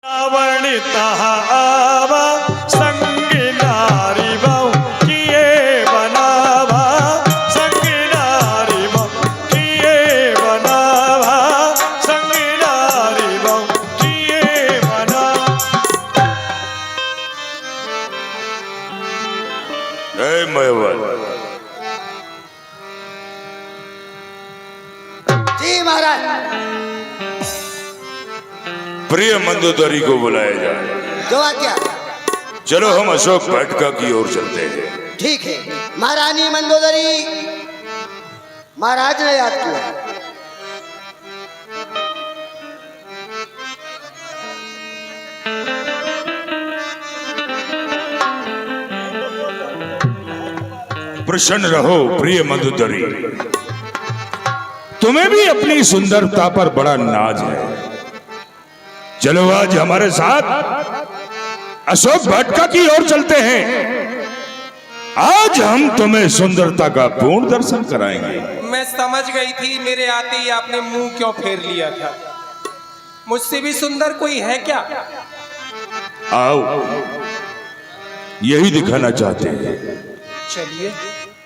रावण तहा आवा संग नारी बहु किए बनावा संग नारी बहु किए बनावा संग नारी बहु किए बना। जय मयवर। जी महाराज। प्रिय मंदोदरी को बुलाया जाए। जो आज्ञा। चलो हम अशोक वाटिका की ओर चलते हैं। ठीक है। महारानी मंदोदरी महाराज ने याद किया। प्रसन्न रहो प्रिय मंदोदरी, तुम्हें भी अपनी सुंदरता पर बड़ा नाज है। चलो आज हमारे साथ अशोक वाटिका की ओर चलते हैं। आज हम तुम्हें सुंदरता का पूर्ण दर्शन कराएंगे। मैं समझ गई थी, मेरे आते ही आपने मुंह क्यों फेर लिया था। मुझसे भी सुंदर कोई है क्या? आओ, यही दिखाना चाहते हैं। चलिए।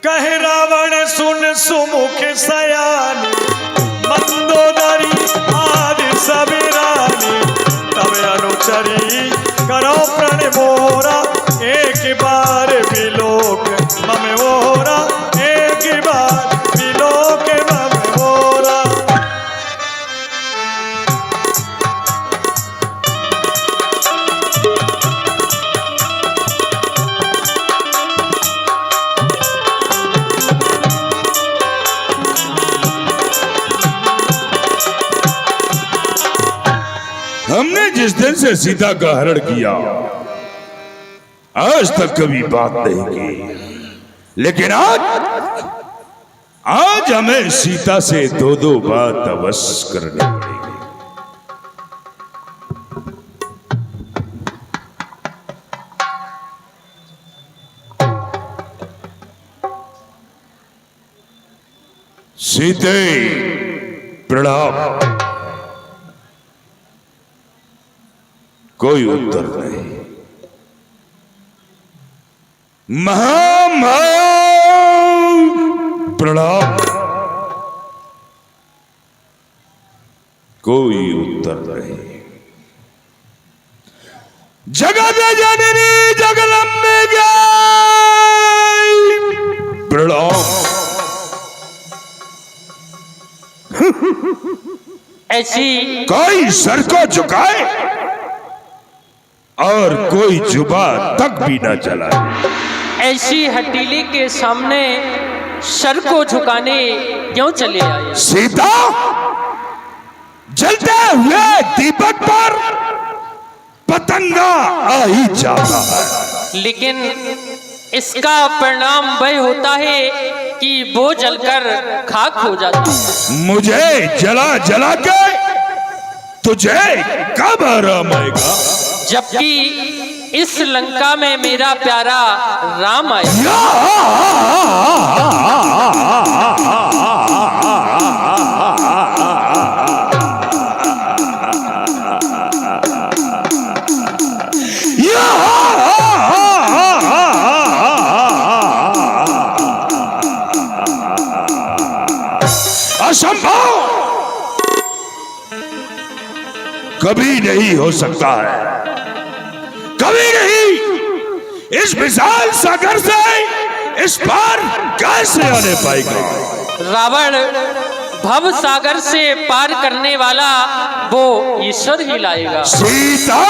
कह रावण सुन सुमुख सयानी मंदोदरी आज सबरानी तब अनुचरी करो प्रण मोरा एक बार बिलोक मम मोरा एक बार बिलोक मम मोरा। हमने जिस दिन से सीता का हरण किया आज तक कभी बात नहीं की, लेकिन आज हमें सीता से दो दो बात अवश्य करनी पड़ेगी। सीते प्रणाम। कोई उत्तर नहीं। प्रणाम। कोई उत्तर नहीं। जगत जननी जगदम्बे जय प्रणाम। ऐसी कोई सर को झुकाए और कोई जुबा तक भी न चलाए। ऐसी हथेली के सामने सर को झुकाने क्यों चले आए? सीता, जलते हुए दीपक पर पतंगा आ ही जाता है, लेकिन इसका परिणाम वह होता है कि वो जलकर खाक हो जाता है। मुझे जला जला के तुझे कब आराम आएगा? जबकि इस लंका में मेरा प्यारा राम आया। असंभव, कभी नहीं हो सकता है, कभी नहीं। इस विशाल सागर से इस पार कैसे आने पाएगा? रावण भव सागर से पार करने वाला वो ईश्वर ही लाएगा। सीता,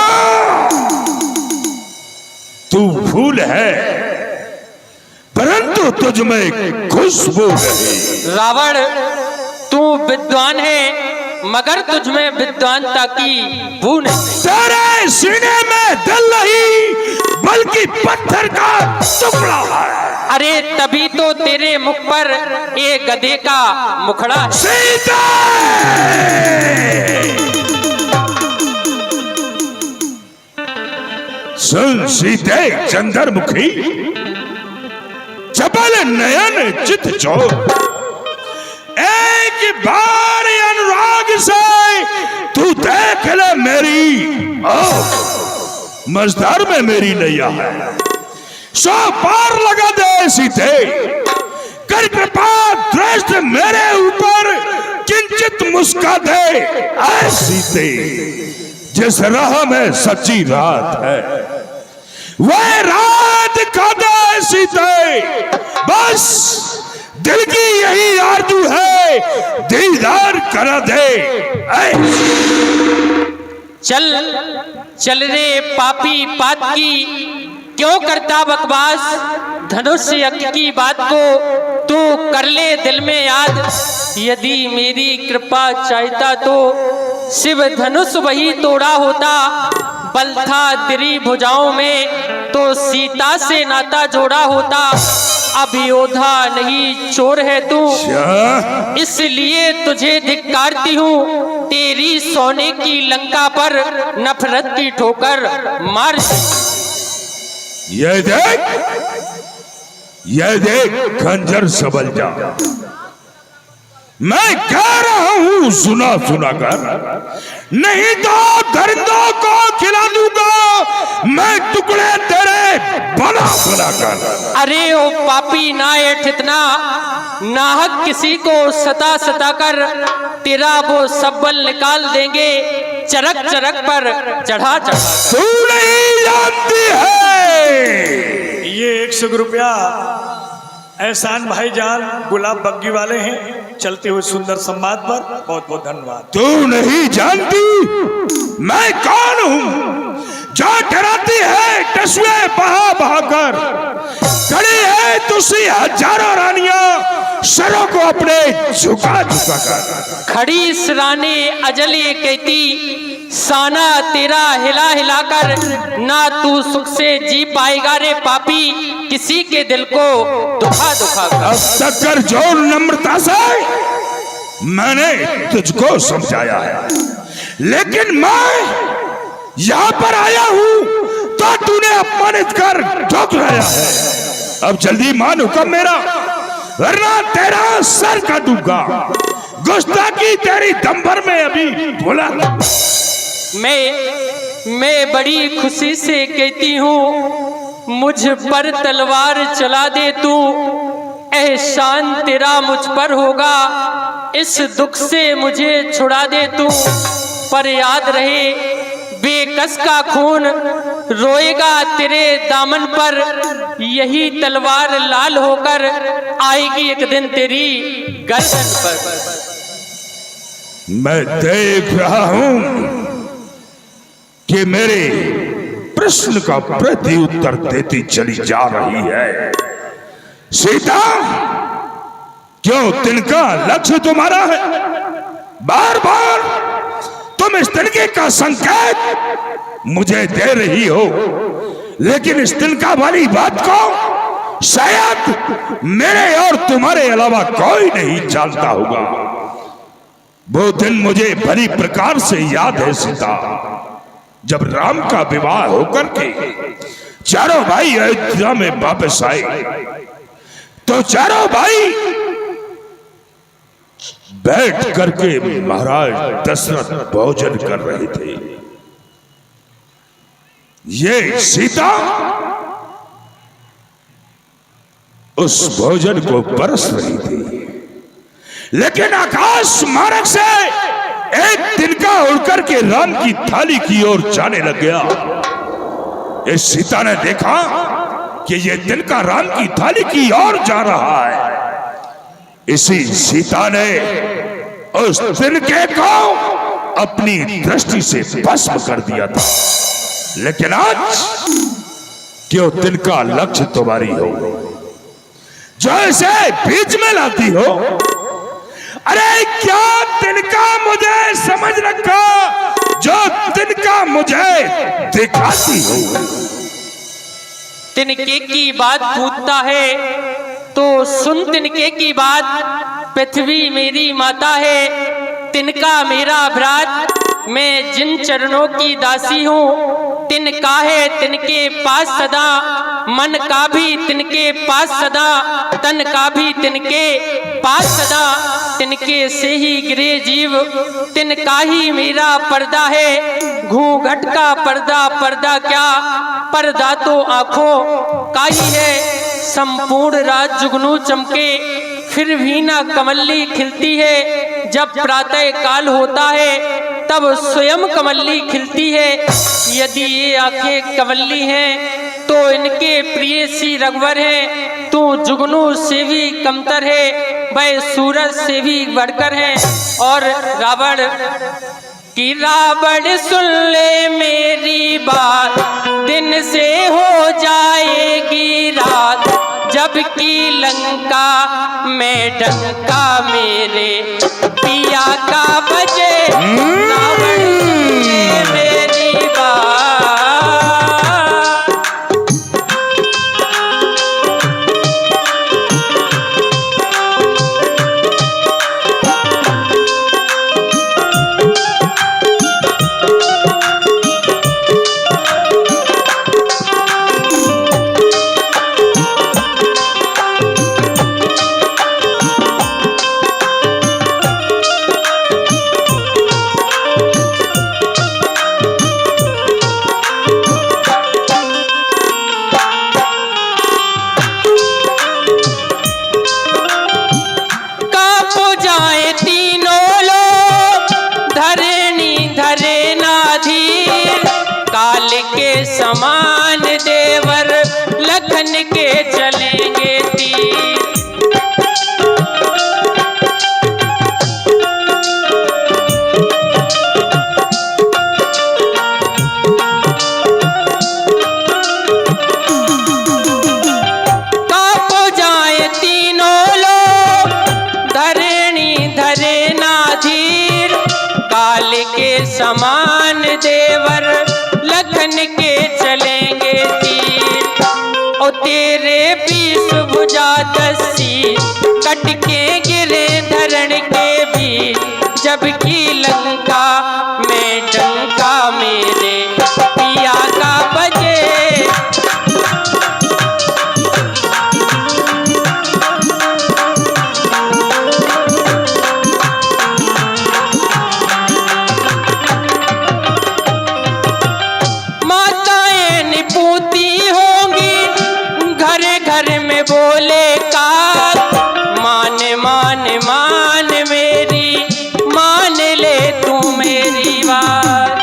तू फूल है परंतु तुझ में खुशबू नहीं। रावण तू विद्वान है मगर तुझ में विद्वानता की बू नहीं। तेरे सीने में दिल नहीं बल्कि पत्थर का टुकड़ा है। अरे तभी तो तेरे मुख पर एक गधे का मुखड़ा है। सीता, सुन सीते चंद्रमुखी, चपल नयन चित चौक, एक बार अनुराग से तू देख ले मेरी मजदार में मेरी नैया है, 100 पार लगा दे सीधे, कर कृपा दृष्ट मेरे ऊपर किंचित मुस्का दे ऐसी दे, जिस राह में सच्ची रात है वह रात का दे ऐसी दे, बस दिल की यही आरज़ू है दीदार करा दे चल चल रे पापी पातकी, क्यों करता बकवास, धनुष यज्ञ की बात को तू कर ले दिल में याद, यदि मेरी कृपा चाहता तो शिव धनुष वही तोड़ा होता, बल था तेरी भुजाओं में तो सीता से नाता जोड़ा होता, अब योद्धा नहीं चोर है तू, इसलिए तुझे धिक्कारती हूँ, तेरी सोने की लंका पर नफरत की ठोकर मार। ये देख खंजर सबल जा, मैं कह रहा हूं सुना सुना कर, नहीं तो दरिंदों को खिला दूंगा मैं टुकड़े तेरे बना बना कर। अरे ओ पापी ना इतना नाहक किसी को सता सता कर, तेरा वो सब बल निकाल देंगे चरक चरक पर चढ़ा चढ़ा। तू नहीं जानती है ये 100 रुपया एहसान भाईजान गुलाब बग्गी वाले हैं, चलते हुए सुंदर संवाद पर बहुत बहुत धन्यवाद। तू नहीं जानती मैं कौन हूँ, जो डराती है टसुए बहा बहा कर, खड़ी है तुसी हजारों रानियां सरों को अपने झुका झुका कर, खड़ी सराने अजल ये कहती साना तेरा हिला हिला कर, ना तू सुख से जी पाएगा रे पापी किसी के दिल को दुखा दुखा कर। अब तक कर जो नम्रता से मैंने तुझको समझाया है, लेकिन मैं यहाँ पर आया हूँ तो तूने अपमानित कर ठुकराया है। अब जल्दी मान हुक्म मेरा, वरना तेरा सर काटूंगा, गुस्ताखी तेरी दंबर में अभी बोला। मैं बड़ी खुशी से कहती हूँ मुझ पर तलवार चला दे तू, एहसान तेरा मुझ पर होगा, इस दुख से मुझे छुड़ा दे तू, पर याद रहे बेकस का खून रोएगा तेरे दामन पर, यही तलवार लाल होकर आएगी एक दिन तेरी गर्दन पर। मैं देख रहा हूं कि मेरे प्रश्न का प्रति उत्तर देती चली जा रही है। सीता, क्यों तिनका लक्ष्य तुम्हारा है? बार बार तुम इस तिनके का संकेत मुझे दे रही हो, लेकिन इस तिनका वाली बात को शायद मेरे और तुम्हारे अलावा कोई नहीं जानता होगा। वो दिन मुझे भली प्रकार से याद है सीता, जब राम का विवाह होकर के चारों भाई अयोध्या में वापस आए, तो चारों भाई बैठ करके महाराज दशरथ भोजन कर रहे थे। ये सीता उस भोजन को परस रही थी, लेकिन आकाश मार्ग से एक तिनका उड़कर के राम की थाली की ओर जाने लग गया। इस सीता ने देखा कि ये तिनका राम की थाली की ओर जा रहा है। इसी सीता ने उस तिनके को अपनी दृष्टि से भस्म कर दिया था, लेकिन आज क्यों तिनका लक्ष्य तुम्हारी हो, जो इसे बीच में लाती हो? अरे क्या तिनका मुझे समझ रखा, जो तिनका मुझे दिखाती हो? तिनके की बात पूछता है तो सुन तिनके की बात, पृथ्वी मेरी माता है, तिनका मेरा भ्रात, मैं जिन चरणों की दासी हूँ, तिनका है तिनके पास सदा, मन का भी तिनके पास सदा, तन का भी तिनके पास सदा, तिनके से ही गिरे जीव, तिनका ही मेरा पर्दा है। घूंघट का पर्दा पर्दा क्या, पर्दा तो आंखों का ही है। संपूर्ण रात जुगनू चमके फिर भी ना कमली खिलती है। जब प्रातः काल होता है तब स्वयं कमली खिलती है। यदि ये आंखें कमली हैं तो इनके प्रिय श्री रघुवर हैं। तू जुगनू से भी कमतर है, वह सूरज से भी बढ़कर है। और रावण कि रावण सुन ले मेरी बात, दिन से हो जाएगी रात, जबकि लंका में डंका मेरे पिया का बजे। रावण सुन ले मेरी बात। समान देवर लखन के चलेंगे तीर। कापो जाए तीनों लोग, धरणी धरे ना धीर, काल के समान देवर लखन के चलेंगे तीर। ओ तेरे 20 भुजा 10 कट के गिरे धरण के बीच, जबकि लंका में डंका मेरे पिया का बजे। बोले का मान मान मान मेरी, मान ले तू मेरी बात।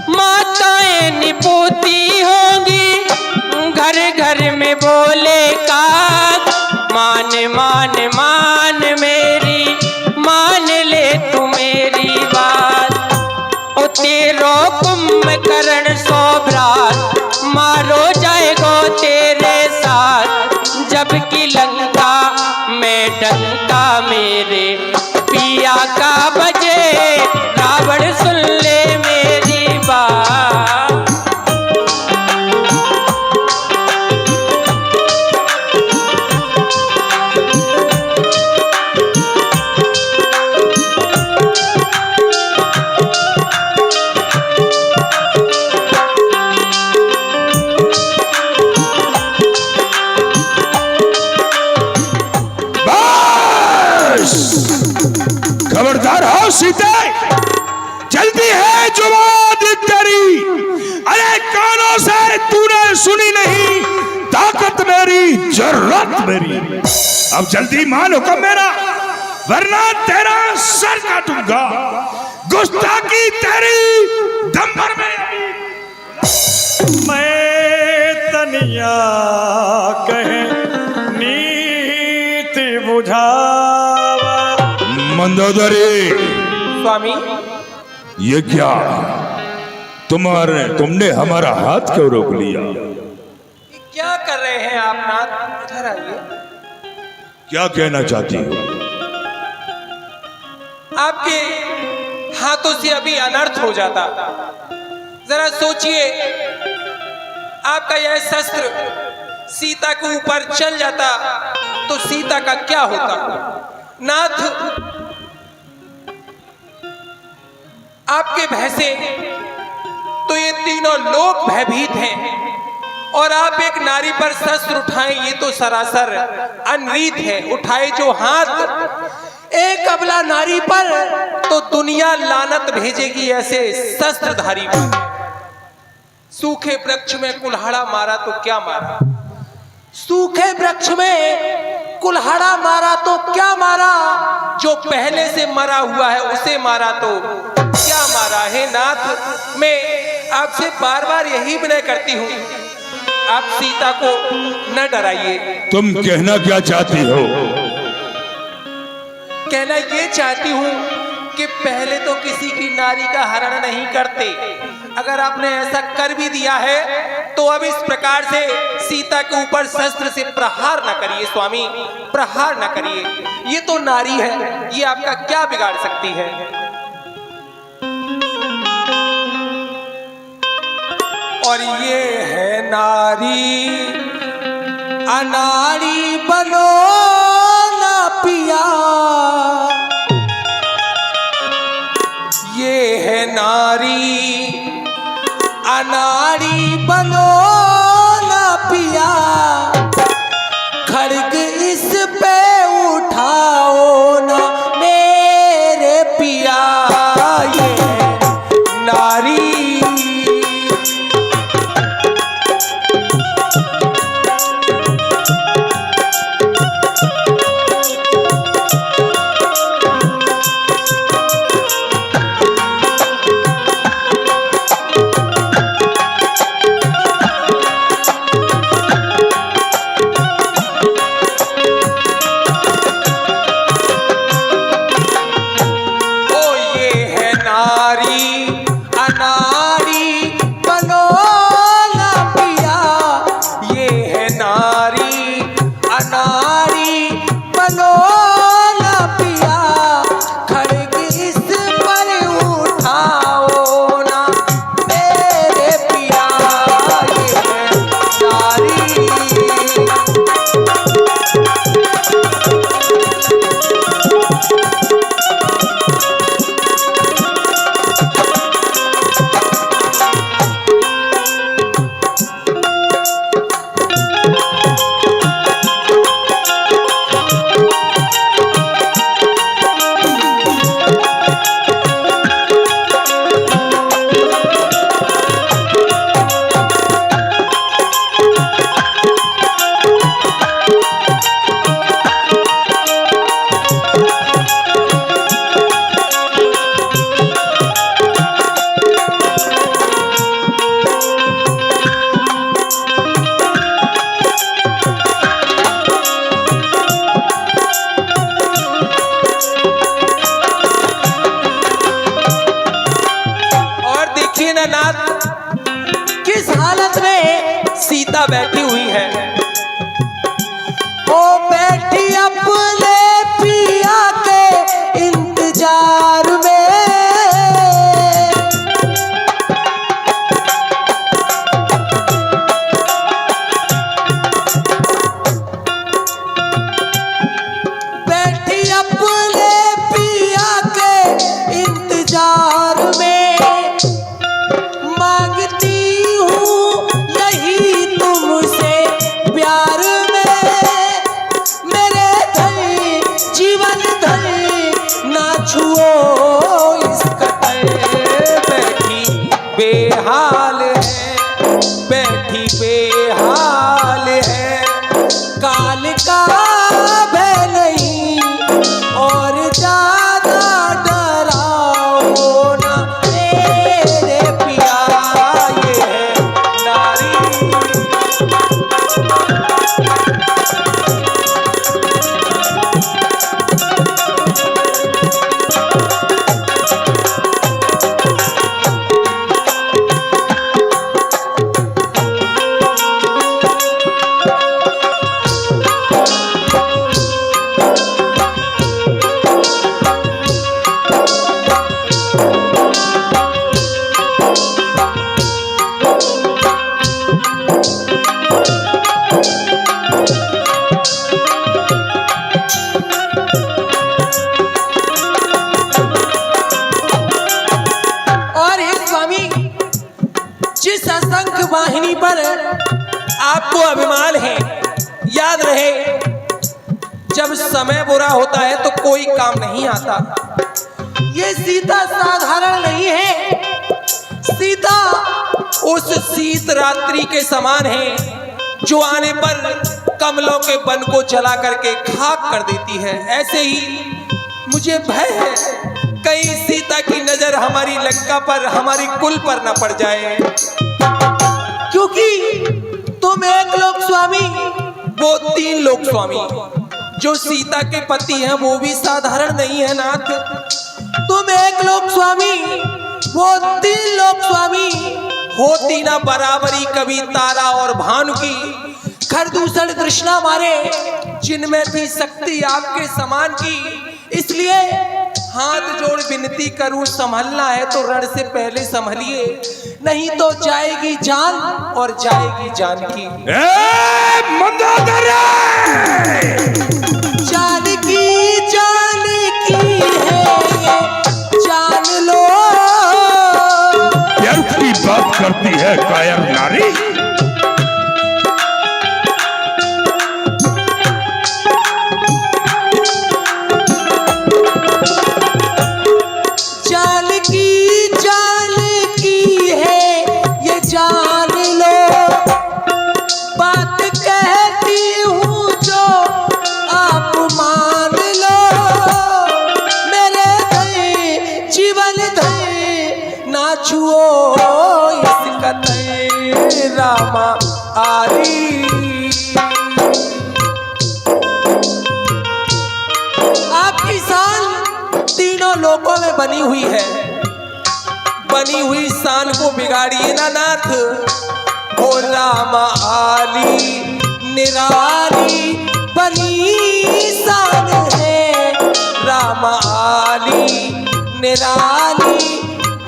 माताएं निपोती होंगी घर घर में बोले का, मान मान मान मेरी, मान ले तू मेरी बात। ओ तेरो कुंभकर्ण सोभरात, मारो जाएगो तेरे साथ, जबकि लंका में डंका मेरे पिया का बजे। रावण सुन ले मेरी बात। खबरदार हो सीते, जल्दी है जुबान तेरी। अरे कानों से तूने सुनी नहीं, ताकत मेरी जरूरत मेरी। अब जल्दी मान हुक्म मेरा, वरना तेरा सर काटूंगा। गुस्ताखी तेरी दम भर में। मैं तनिया कहे नीति बुझावा। मंदोदरी स्वामी, ये क्या, तुमने हमारा हाथ क्यों रोक लिया? क्या कर रहे हैं आप नाथ? इधर आइए। क्या कहना चाहती हो? आपके हाथों से अभी अनर्थ हो जाता। जरा सोचिए, आपका यह शस्त्र सीता के ऊपर चल जाता तो सीता का क्या होता? नाथ, आपके भय से तो ये तीनों लोग भयभीत हैं। और आप एक नारी पर शस्त्र उठाएं, ये तो सरासर अनरीत है। उठाए जो हाथ एक अबला नारी पर, तो दुनिया लानत भेजेगी ऐसे शस्त्रधारी पर। सूखे वृक्ष में कुल्हाड़ा मारा तो क्या मारा, सूखे वृक्ष में कुल्हाड़ा मारा तो क्या मारा, जो पहले से मरा हुआ है उसे मारा तो क्या मारा। हे नाथ, मैं आपसे बार बार यही विनय करती हूँ, आप सीता को न डराइए। तुम कहना क्या चाहती हो? कहना ये चाहती हूँ कि पहले तो किसी की नारी का हरण नहीं करते, अगर आपने ऐसा कर भी दिया है तो अब इस प्रकार से सीता के ऊपर शस्त्र से प्रहार न करिए स्वामी, प्रहार न करिए। ये तो नारी है, ये आपका क्या बिगाड़ सकती है। और ये है नारी, अनाड़ी बनो ना पिया, ये है नारी, अनाड़ी बनो ना पिया, खड़ग इस पे उठाओ ना मेरे पिया, ये है नारी। किस हालत में सीता बैठी हुई है, ओ बैठी अपने पिया के इंतजार में, बैठी अपने पिया के इंतजार में, मांगती हूँ यही तुमसे समय बुरा होता है तो कोई काम नहीं आता। ये सीता साधारण नहीं है, सीता उस शीत रात्रि के समान है जो आने पर कमलों के वन को जला करके खाक कर देती है। ऐसे ही मुझे भय है कहीं सीता की नजर हमारी लंका पर, हमारी कुल पर न पड़ जाए, क्योंकि तुम एक लोक स्वामी, वो 3 लोक स्वामी। जो सीता के पति हैं वो भी साधारण नहीं है नाथ। तुम एक लोक स्वामी, वो 3 लोक स्वामी, होती ना बराबरी कभी तारा और भानु की। खरदूषण तृष्णा मारे जिनमें थी शक्ति आपके समान की। इसलिए हाथ जोड़ विनती करूं, संभलना है तो रण से पहले संभलिए, नहीं तो जाएगी जान और जाएगी जानकी। मंदोदरी! जानकी जानकी है ये, जान लो। प्यार की बात करती है कायर नारी। रामा आली आपकी शान तीनों लोकों में बनी हुई है, बनी हुई शान को बिगाड़िए ना नाथ। ओ रामा आली निराली बनी शान है, रामा आली निराली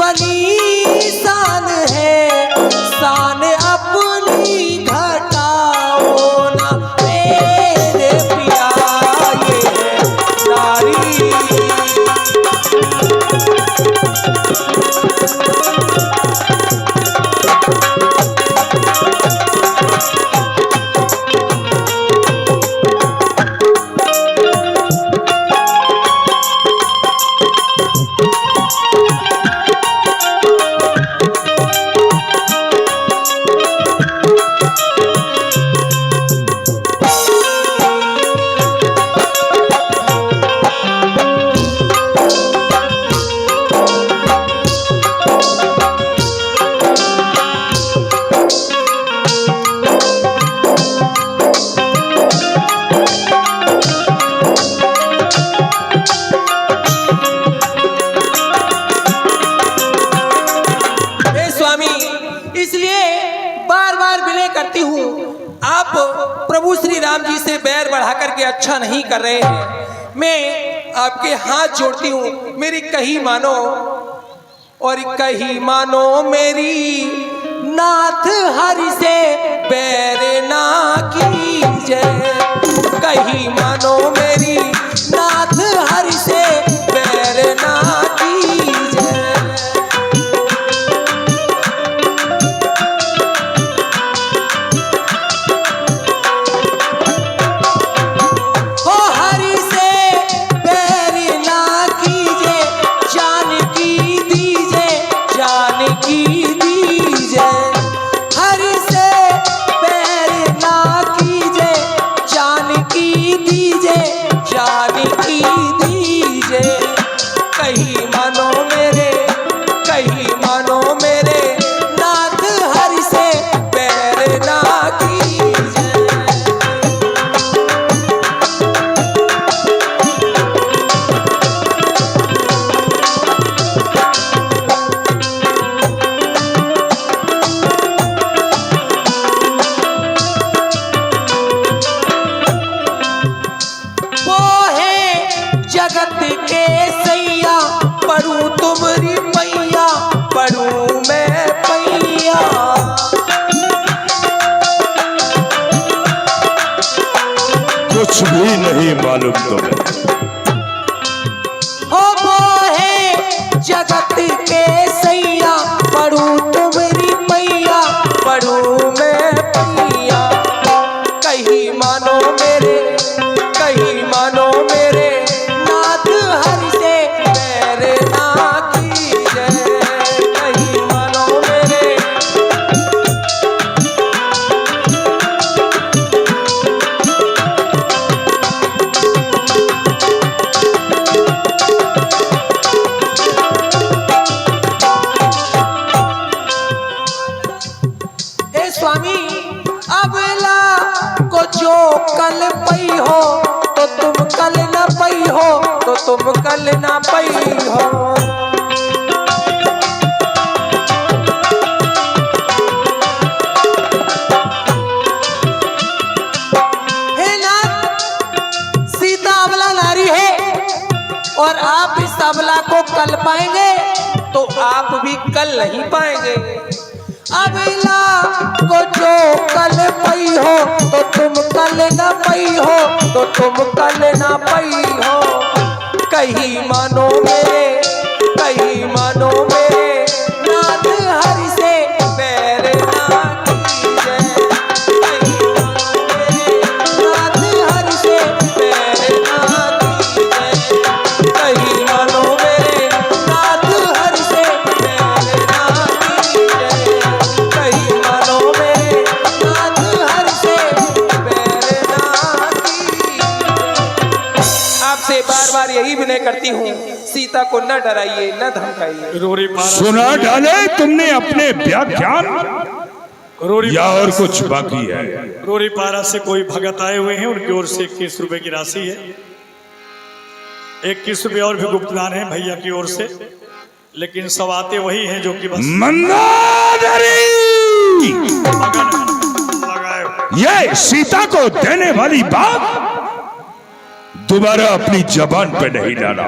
बनी शान है। शान अपनी घटाओ ना मेरे पिया, ये है नारी। प्रभु श्री राम जी से बैर बढ़ा करके अच्छा नहीं कर रहे हैं। मैं आपके हाथ जोड़ती हूँ, मेरी कही मानो और कही मानो मेरी, नाथ हरि से बैर ना कीजिए। कही मानो मेरी, नाथ हरि से बैर ना कीजिए। कुछ भी नहीं मालूम तुम्हें। हो वो है जगत के सैया, पढ़ू तुम्हारी मैया, पढ़ू मैं पैया। कहीं मानो मेरे, कहीं मानो ना पई हो। हे नाथ, सीता अबला नारी है और आप इस अबला को कल पाएंगे तो आप भी कल नहीं पाएंगे। अबला को जो कल पई हो तो तुम कल न पई हो, तो तुम कल न पई हो। कहीं मानो मेरे, कहीं मानो मेरे, नाथ हरि से बैर ना कीजिए। कहीं मानो मेरे, नाथ हरि से बैर ना कीजिए। कहीं मानो मेरे, नाथ हरि से बैर ना कीजिए। कहीं मानो मेरे, नाथ हरि से बैर ना कीजिए। आपसे बार बार यही विनय करती हूँ, सीता को न डराइए, न धमकाइए। रोरी पारा सुना डाले तुमने अपने व्याख्यान, रोरी या और कुछ बाकी है? रोरी पारा से कोई भगत आए हुए हैं, उनकी ओर से 21 रुपए की राशि है। 21 रुपए और भी गुप्तदान है भैया की ओर से, लेकिन सवाते वही हैं जो कि बस मंदोदरी मगन लगाए हुए। ये सीता को देने वाली बात दोबारा अपनी जबान पे नहीं डाला।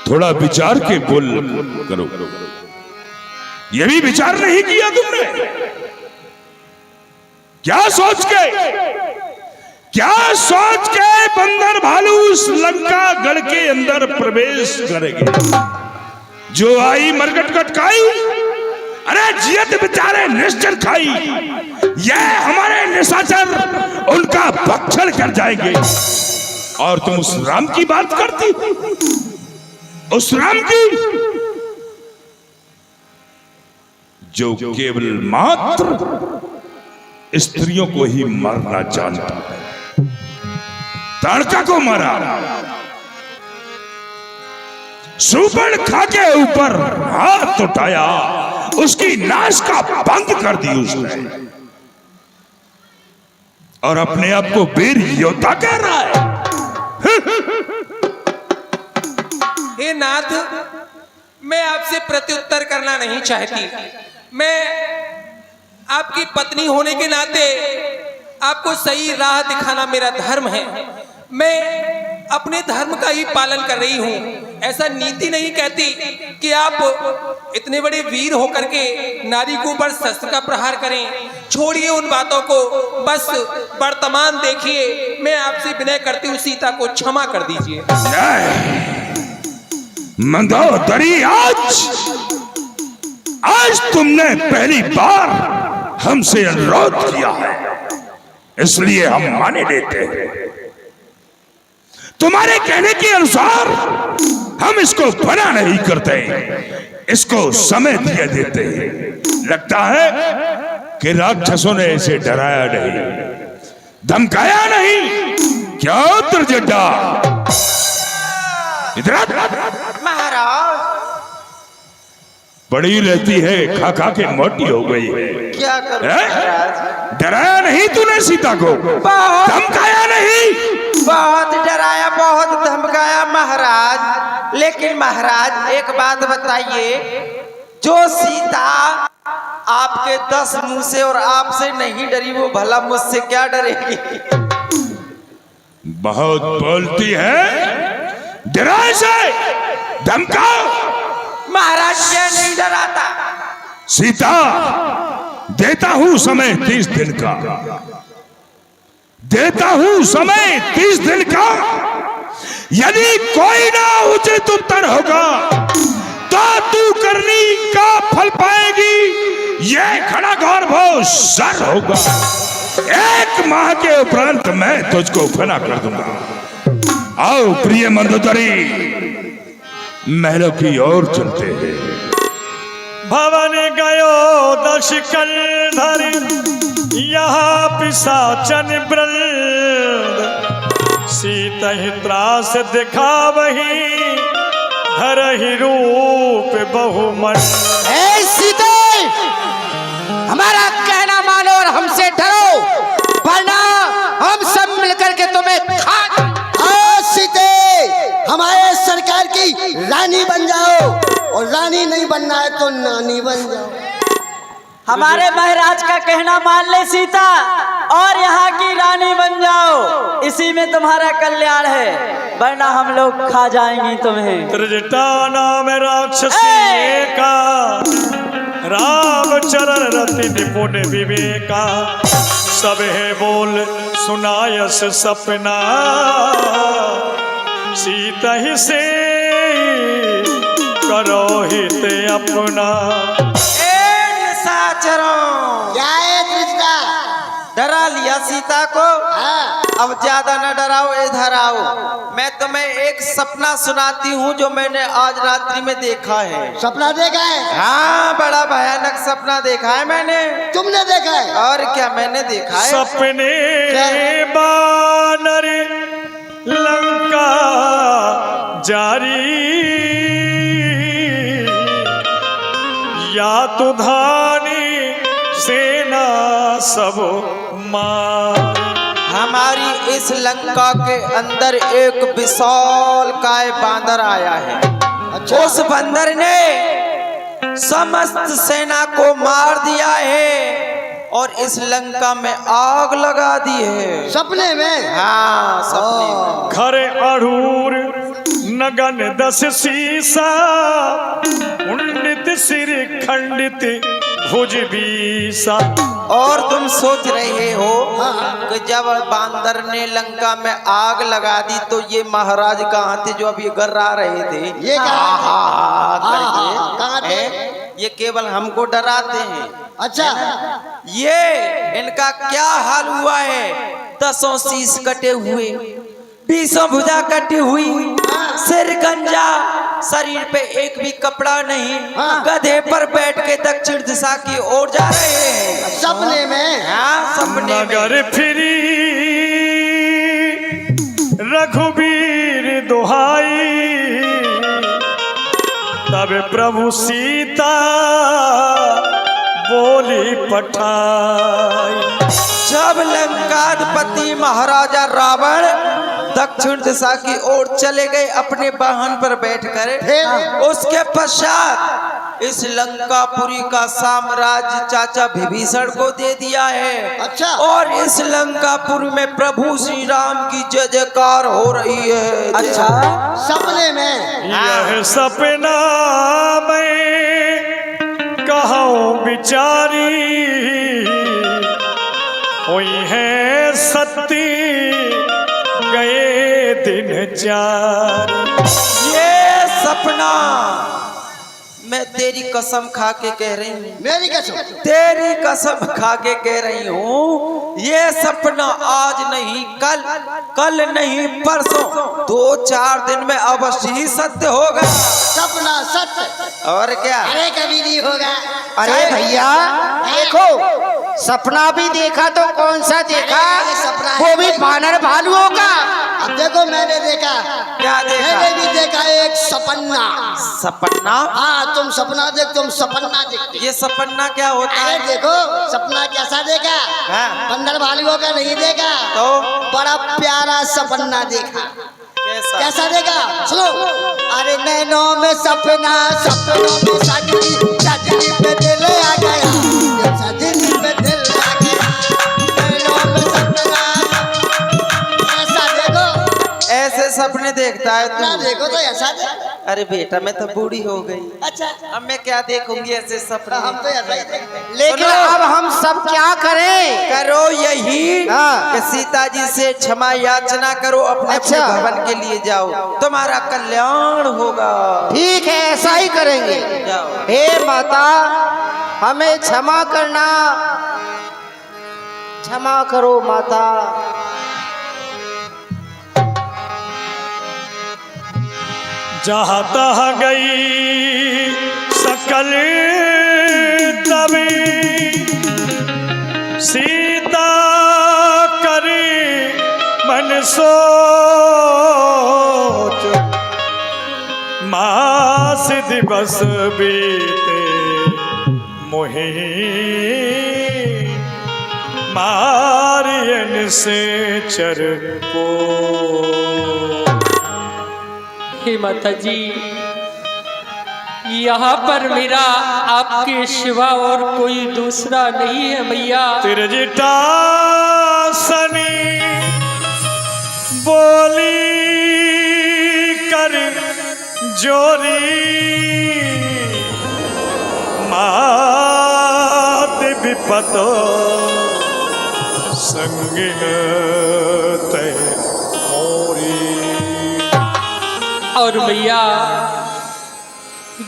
थोड़ा विचार के बोल करो। ये भी विचार नहीं किया तुमने? क्या सोच के बंदर भालू उस लंका गढ़ के अंदर प्रवेश करेंगे? जो आई मरकट कटकाई, अरे जियत बेचारे निश्चर खाई। ये हमारे निशाचर उनका भक्षण कर जाएंगे। और तुम उस राम की बात करती, उस राम की जो केवल मात्र स्त्रियों को ही मारना जानता है। ताड़का को मारा, सुपर्ण खा के ऊपर हाथ उठाया, उसकी नाश का भंग कर दी उसने, और अपने आप को वीर योद्धा कह रहा है। हे नाथ, मैं आपसे प्रत्युत्तर करना नहीं चाहती। मैं आपकी पत्नी होने के नाते आपको सही राह दिखाना मेरा धर्म है। मैं अपने धर्म का ही पालन कर रही हूँ। ऐसा नीति नहीं कहती कि आप इतने बड़े वीर होकर के नारी के ऊपर शस्त्र का प्रहार करें। छोड़िए उन बातों को, बस वर्तमान देखिए। मैं आपसे विनय करती हूँ, सीता को क्षमा कर दीजिए। मंदोदरी, आज तुमने पहली बार हमसे अनुरोध किया है, इसलिए हम माने लेते हैं। तुम्हारे कहने के अनुसार हम इसको बना नहीं करते, इसको समय दिए देते हैं। लगता है कि राक्षसों ने इसे डराया नहीं, धमकाया नहीं। क्या दुर्जटा, इधर महाराज बड़ी रहती है, खा खा के मोटी हो गई है। क्या करूं महाराज? डराया नहीं तूने सीता को, धमकाया नहीं? बहुत डराया, बहुत धमकाया महाराज। लेकिन महाराज एक बात बताइए, जो सीता आपके 10 मुंह से और आपसे नहीं डरी, वो भला मुझसे क्या डरेगी? बहुत बोलती है, डरा से धमकाओ। महाराज क्या नहीं डराता? सीता, देता हूं समय 30 दिन का, देता हूं समय 30 दिन का। यदि कोई ना उचित उत्तर होगा तो तू करनी का फल पाएगी। यह खड़ा घोर भो सर होगा। 1 माह के उपरांत मैं तुझको फना कर दूंगा। आओ प्रिय मंदोदरी, महलों की ओर चलते हैं। भवन गयो दश कंधर, यहाँ पिशाचन वृंद। सीता ही त्रास दिखावही, हर ही रूप बहुमन। ए सीता, हमारा कहना मानो और हमसे डरो, वरना हम सब मिलकर के तुम्हें खा। सीते हमारे सरकार की रानी बन जाओ, और रानी नहीं बनना है तो नानी बन जाओ। हमारे महाराज का कहना मान ले सीता, और यहाँ की रानी बन जाओ, इसी में तुम्हारा कल्याण है, वरना हम लोग खा जाएंगी तुम्हें। त्रिजटा नाम राक्षसी का, राम चरण रति निपुण विवेका, सब है बोल सुनायस सपना, सीता ही से करो हित अपना। क्या है त्रिजटा? डरा लिया सीता को? अब ज्यादा न डराओ, इधर आओ। मैं तुम्हें एक सपना सुनाती हूँ जो मैंने आज रात्रि में देखा है। सपना देखा है? हाँ, बड़ा भयानक सपना देखा है मैंने। तुमने देखा है? और क्या मैंने देखा है? सपने बानर लंका जारी, या तो धानी सेना सब मार। हमारी इस लंका के अंदर एक विशाल काय बांदर आया है। अच्छा। उस बंदर ने समस्त सेना को मार दिया है और इस लंका में आग लगा दी है। सपने में? हाँ, सपने में। घर अड़ूर नगन 10 सीसा, उन्नत सिर खंडित भुज बीसा। और तुम सोच रहे हो कि जब बांदर ने लंका में आग लगा दी तो ये महाराज कहाँ थे जो अभी गर्रा रहे थे? ये कहाँ? कहाँ थे? ये केवल हमको डराते हैं। अच्छा। ये इनका क्या हाल हुआ है? 10 शीश कटे हुए, 20 भुजा कटी हुई, सिर गंजा, शरीर पे एक भी कपड़ा नहीं, गधे पर बैठ के दक्षिण दिशा की ओर जा रहे हैं। सपने में? हाँ, सपने नगर में। फिरी रघुबीर दुहाई, तब प्रभु सीता बोली पठाई। जब लंकाधिपति महाराजा रावण दक्षिण दिशा की ओर चले गए अपने वाहन पर बैठकर, उसके पश्चात इस लंकापुरी का साम्राज्य चाचा विभीषण को दे दिया है। अच्छा। और इस लंकापुरी में प्रभु श्री राम की जय जयकार हो रही है। अच्छा। सपने में? यह सपना मैं कहूँ बिचारी, हुई है सती गए दिन चार। ये सपना मैं तेरी कसम खा के कह रही हूँ, मेरी कसम? तेरी कसम खा के कह रही हूँ, ये सपना आज नहीं कल, कल नहीं परसों, 2-4 दिन में अवश्य ही सत्य होगा। सपना सत्य? और क्या? अरे कभी नहीं होगा। अरे भैया देखो, सपना भी देखा तो कौन सा देखा? अरे सपना है। वो भी बानर भालुओं का। अब देखो मैंने देखा। क्या देखा? मैंने भी देखा एक सपना। सपना? हाँ, तुम सपना देख, तुम सपना देखते। ये सपना क्या होता अरे है? देखो सपना कैसा देखा। हाँ। बंदर भालुओं का नहीं देखा, तो बड़ा प्यारा सपना देखा। कैसा? कैसा देखा सुनो। अरे नैनों में सपना, सपनों में सजनी, सजनी पे दिल आ गया, सजनी पे दिल आ गया। नैनों में सपना, ऐसा देखो। ऐसे सपने देखता है ना तू? देखो तो ऐसा देखो। अरे बेटा, मैं तो बूढ़ी हो गई, अच्छा। अब मैं क्या देखूंगी ऐसे सपने? हम तो ऐसा ही देखते हैं। लेकिन सुनो। अब हम सब क्या करें? करो यही हाँ। कि सीता जी से क्षमा याचना करो, अपने अपने अच्छा। भवन के लिए जाओ, तुम्हारा कल्याण होगा। ठीक है, ऐसा ही करेंगे। जाओ। हे माता, हमें क्षमा करना, क्षमा करो माता। जहाँ तहाँ गई सकल तभी, सीता करी मन सोच, मास दिवस बीते मोहि, मारियन से चर को। हे माता जी, यहाँ पर मेरा आपके सिवा और कोई दूसरा नहीं है मैया। तेरे जिटा सनी बोली कर जोरी मात विपतो संगिन तय मोरी। और मैया,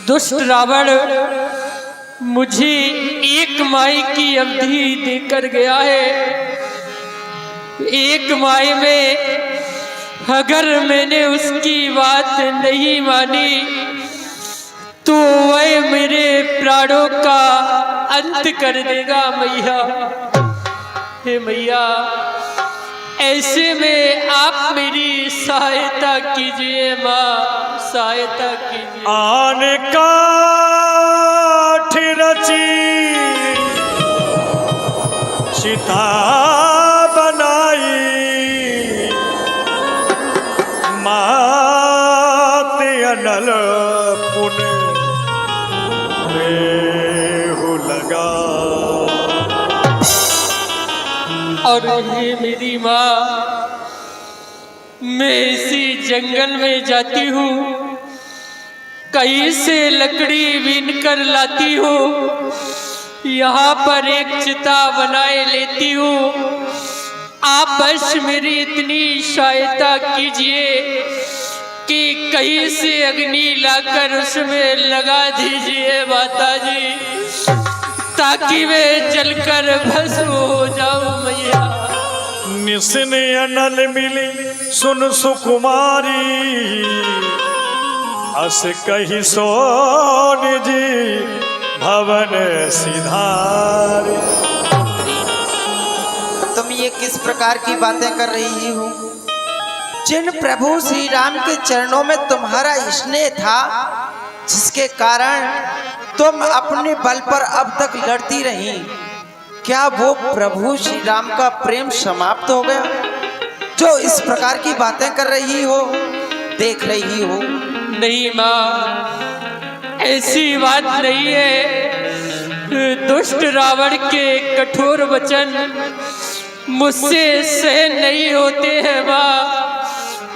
दुष्ट रावण मुझे एक माई की अवधि देकर गया है। एक माई में अगर मैंने उसकी बात नहीं मानी तो वह मेरे प्राणों का अंत कर देगा मैया। हे मैया, ऐसे में आप मेरी सहायता कीजिए माँ, सहायता कीजिए। आन काठ रची चिता बनाई मात अनल पुन रेहु लगा। और ये मेरी माँ, मैं इसी जंगल में जाती हूँ, कहीं से लकड़ी बीन कर लाती हूँ, यहाँ पर एक चिता बनाए लेती हूँ। आप बस मेरी इतनी सहायता कीजिए कि कहीं से अग्नि लाकर उसमें लगा दीजिए माता जी, ताकि मैं जलकर भस्म हो जाऊं मैया। निस्न अनल मिली सुन सुकुमारी अस कही सोन जी भवन सिधारी। तुम ये किस प्रकार की बातें कर रही हो? जिन प्रभु श्री राम के चरणों में तुम्हारा स्नेह था, जिसके कारण तुम अपने बल पर अब तक लड़ती रही, क्या वो प्रभु श्री राम का प्रेम समाप्त हो गया जो इस प्रकार की बातें कर रही हो, देख रही हो? नहीं माँ, ऐसी बात नहीं है। दुष्ट रावण के कठोर वचन मुझसे सहन नहीं होते हैं माँ,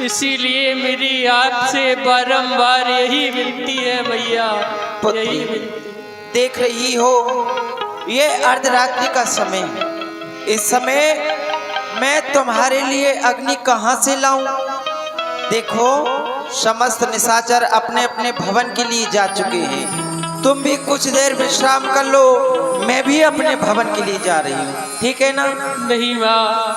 इसीलिए मेरी आपसे बारंबार यही विनती है मैया, यही विनती। देख रही हो, ये अर्धरात्रि का समय है। इस समय मैं तुम्हारे लिए अग्नि कहाँ से लाऊं? देखो, समस्त निशाचर अपने अपने भवन के लिए जा चुके हैं। तुम भी कुछ देर विश्राम कर लो, मैं भी अपने भवन के लिए जा रही हूँ, ठीक है ना? नहीं माँ,